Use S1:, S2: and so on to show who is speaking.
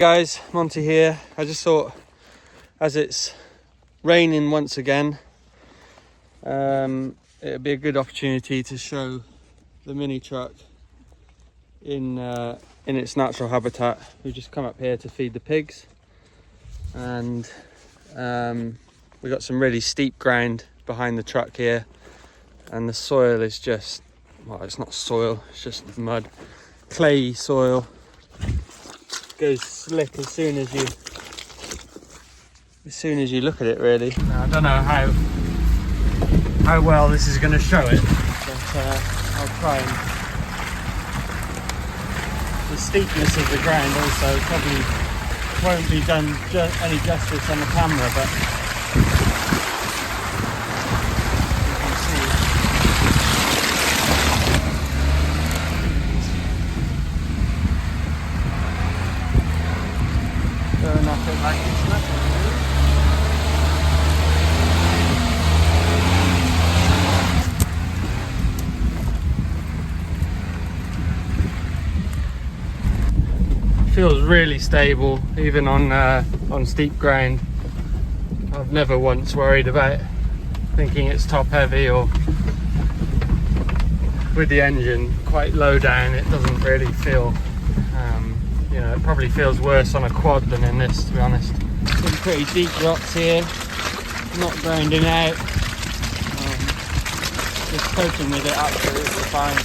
S1: Guys, Monty here. I just thought, as it's raining once again, it'd be a good opportunity to show the mini truck in its natural habitat. We just come up here to feed the pigs, and we got some really steep ground behind the truck here, and the soil is just, well, it's not soil, it's just mud, clayey soil. Goes slick as soon as you look at it, really. Now, I don't know how well this is going to show it, but I'll try. And the steepness of the ground also probably won't be done any justice on the camera, but nothing like it's nothing. Feels really stable, even on steep ground. I've never once worried about thinking it's top heavy, or with the engine quite low down, it doesn't really feel. You know, it probably feels worse on a quad than in this, to be honest. Some pretty deep rocks here, not grinding out. Just coping with it absolutely fine.